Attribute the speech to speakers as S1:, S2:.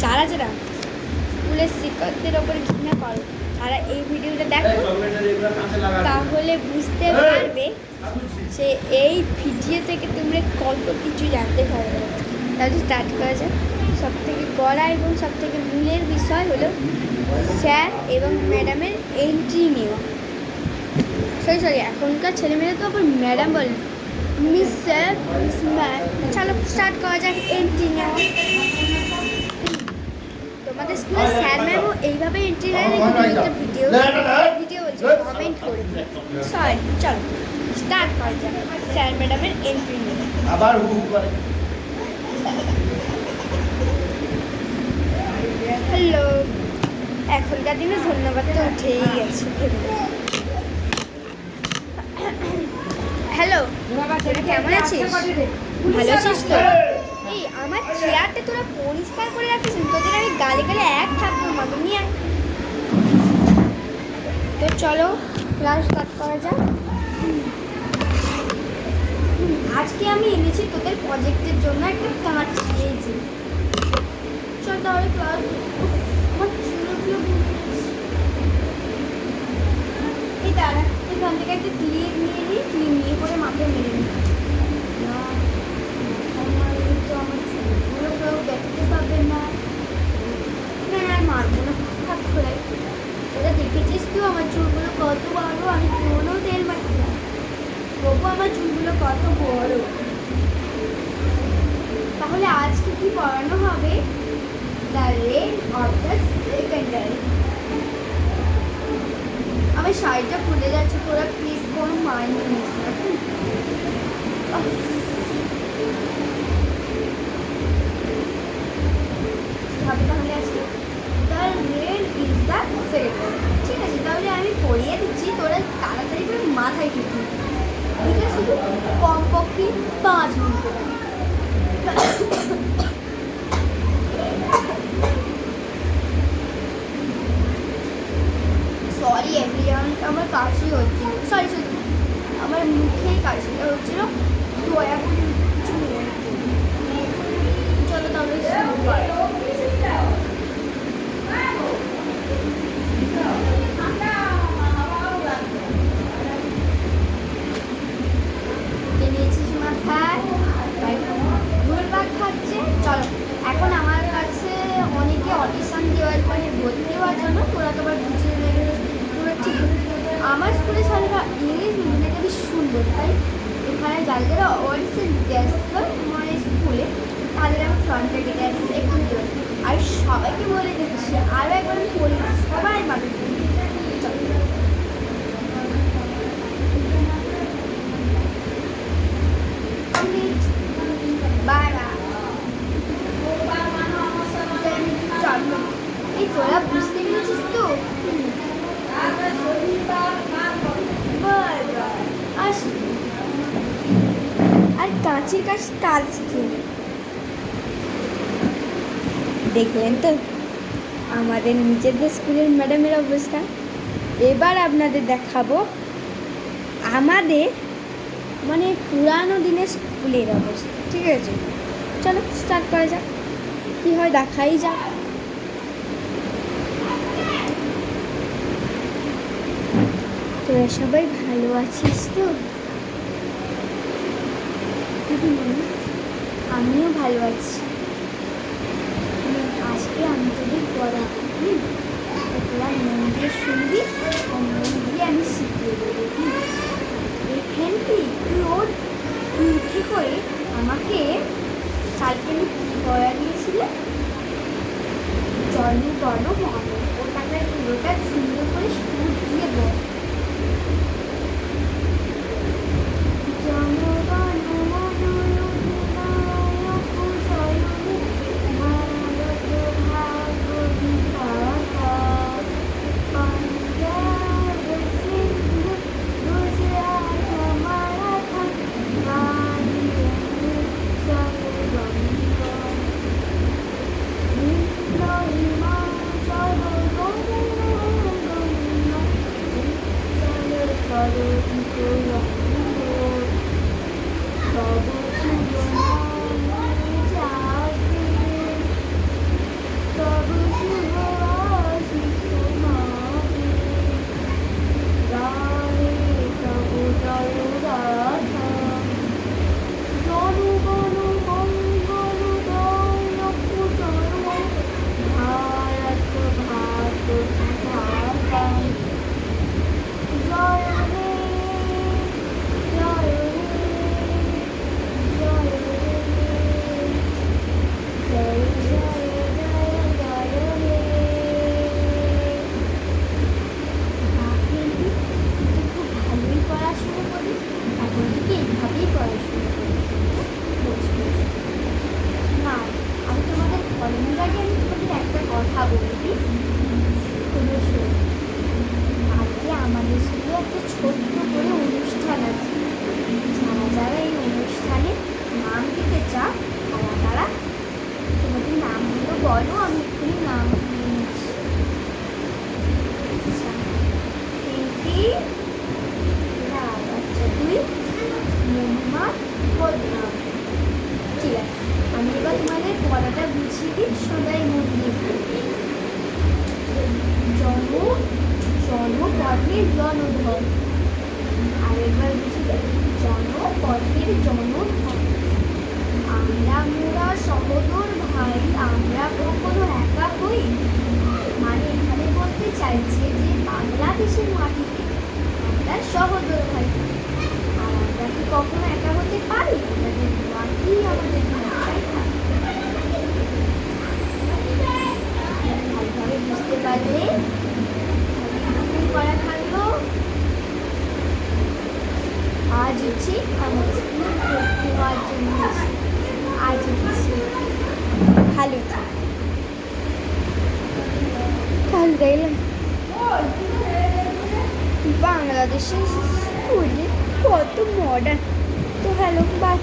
S1: যারা যারা স্কুলের শিক্ষকদের ওপরে ঘৃণা করো তারা এই ভিডিওটা দেখো, তাহলে বুঝতে পারবে যে এই ভিডিও থেকে তোমরা কত কিছু জানতে পারবে। তাহলে স্টার্ট করা যাক। সব থেকে গড়া এবং সব থেকে মূলের বিষয় হলো স্যার এবং ম্যাডামের এন্ট্রি নেওয়া। সরি এখনকার ছেলেমেয়েরা তো আবার ম্যাডাম বলে, মিস স্যার, মিস ম্যাম। চলো স্টার্ট করা যাক এন্ট্রি নেওয়া। তোমাদের স্কুলে স্যার ম্যামও এইভাবে এন্ট্রি নেয় নাকি? একটা ভিডিও বলছে কমেন্ট করে। সরি, চলো স্টার্ট করা যাক স্যার ম্যাডামের এন্ট্রি নেওয়া। আবার হ্যালো, এখনকার দিনে ধন্যবাদ তো উঠেই গেছে। হ্যালো, তোরা কেমন আছিস? ভালো আছিস তো? এই আমার চেয়ারটা তোরা পরিষ্কার করে রাখিস, তোদের আমি গালে গালে এক থাপ্পড় মারব নিয়ে। তো চলো ক্লাস স্টার্ট করা যাক। আজকে আমি এনেছি তোদের প্রজেক্টের জন্য একটা কাঁচ নিয়েছি। চল তাহলে ক্লাস। এই দাঁড়া, এখান থেকে একটা ক্লিপ নিয়ে নিই, ক্লিপ নিয়ে পরে মাথায় মেরে নিই। তো আমার চুলগুলো কেউ দেখতে পাবে না। আর মারবো না, হাত খোলাই। তোরা দেখেছিস তো আমার চুলগুলো কত বড়, আমি কোনোও তেল মাখি না, তবু আমার চুলগুলো কত বড়। তাহলে আজকে কি পড়ানো হবে? The rain of the secondary. আমার শাড়িটা খুলে যাচ্ছে, তোরা প্লিজ কোনো মাইন্ড নিস না। তাহলে আজকে the rain is the secondary. ঠিক আছে, তাহলে আমি পড়িয়ে দিচ্ছি, তোরা তাড়াতাড়ি করে মাথায় ঠিক আছে? শুধু কমপক্ষে 5 মিনিট। সরি এভরিওয়ান, আমার কাশি হচ্ছিল। সরি আমার মুখেই কাশিটা হচ্ছিল, দয়া করে কিছু নিয়ে। চলো তাহলে নিয়েছিস মাথায়, ঘুরপাক খাচ্ছে। চলো এখন আমার কাছে অনেকে অডিশন দেওয়ার পরে ভর্তি হওয়ার জন্য তোরা তোমার বুঝিয়ে নেবে পুরো ঠিক। আমার স্কুলে ছেলেরা ইংলিশ মিডিয়ামে বেশ সুন্দর, তাই এখানে যারা যারা অডিশন দিয়েছিল আমার স্কুলে তাদের আমি ফ্রন্টে ডেকে আসছি একটু। আর সবাইকে বলে দিচ্ছি, আরও একবার আমি বলে দিচ্ছি, সবাই মাঠে। এই তোরা বুঝতে পেরেছিস তো? আর কাঁচির কাজ কি দেখলেন তো আমাদের নিজেদের স্কুলের ম্যাডামের অবস্থা। এবার আপনাদের দেখাবো আমাদের মানে পুরানো দিনের স্কুলের অবস্থা। ঠিক আছে, চলো স্টার্ট করা যাক, কী হয় দেখাই যাক। তোরা সবাই ভালো আছিস তো? আমিও ভালো আছি। আজকে আমি তোদের পড়াবো, তোরা মন দিয়ে শুনবি, মন দিয়ে আমি শিখিয়ে দেবো। এখানটি রোজ উঠে করে আমাকে কালকে আমি কী পড়া দিয়েছিলে? জন্মবর্ণ মন, ওটাকে পুরোটা সুন্দর করে সুর দিয়ে বল। কথা বলবি। কোনো শোন, আজকে আমাদের স্কুলে একটা ছোট্ট করে অনুষ্ঠান আছে। যারা যারা এই অনুষ্ঠানে নাম দিতে চাও তারা তারা তোমাদের নামগুলো বলো, আমি এক্ষুনি নাম নিয়ে নিচ্ছি। পিঙ্কি, আচ্ছা তুই, মহিমা, বদনাম। ঠিক আছে, আমি এবার তোমাদের পড়াটা বুঝিয়ে দিই, সবাই মন দিয়ে জনপথের জনধন। আরেকবার বুঝিয়ে দিই, জনপথের জনধন। আমরা মোরা সহোদর ভাই, আমরা কখনো একা হই। মানে এখানে বলতে চাইছে যে বাংলাদেশের মাটিতে আমরা সহোদর ভাই, আর আমরা কি কখনো একা হতে পারি? আমাদের মাটি আমাদের ভাই, তাই না? ভালোভাবে বুঝতে পারলে করা থাকলো। আজ হচ্ছে আমাদের স্কুলে ভর্তি হওয়ার জন্য আজ হচ্ছে ভালো তাহলে দেখলাম বাংলাদেশের স্কুলে কত মডার্ন। তো হ্যালো, বাই।